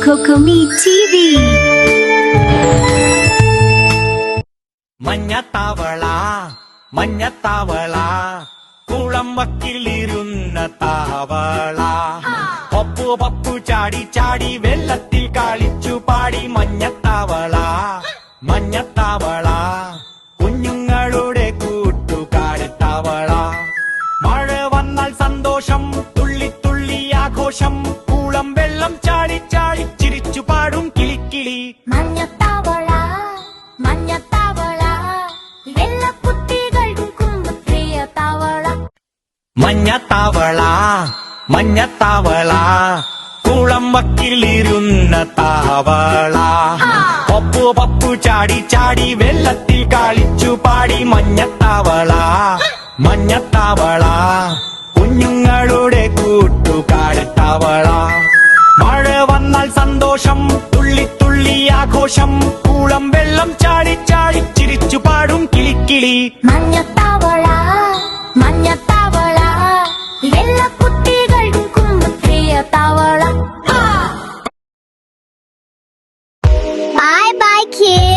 Kokomi TV. മഞ്ഞത്താവള മഞ്ഞത്താവള കുളം വക്കിലിരുന്ന താവള പപ്പു പപ്പു ചാടി ചാടി വെള്ളത്തിൽ കളിച്ചു പാടി മഞ്ഞത്താവള മഞ്ഞത്താവള കുഞ്ഞുങ്ങളുടെ കൂട്ടുകാട് തവള മഴ വന്നാൽ സന്തോഷം തുള്ളി തുള്ളി ആഘോഷം കുളം വെള്ളം ചാടി ചാടി ചിരിച്ചു പാടും കിളിക്കിളി മഞ്ഞത്താവള മഞ്ഞത്താവള വെള്ളക്കുട്ടികൾക്കും പ്രിയ താവള മഞ്ഞത്താവള മഞ്ഞത്താവള കുളം വക്കിലിരുന്ന താവള പപ്പു പപ്പു ചാടി ചാടി വെള്ളത്തിൽ കളിച്ചു പാടി മഞ്ഞത്താവള മഞ്ഞത്താവള കുഞ്ഞുങ്ങളുടെ കൂട്ടുകാട് തവള മഴ വന്നാൽ സന്തോഷം തുള്ളി തുള്ളി ആഘോഷം കുളം വെള്ളം ചാടി ചാടി ചിരിച്ചു പാടും കിളിക്കിളി മഞ്ഞത്താവള മഞ്ഞത്താവള വെള്ളക്കുട്ടികൾക്കും പ്രിയ താവള. Bye bye kids.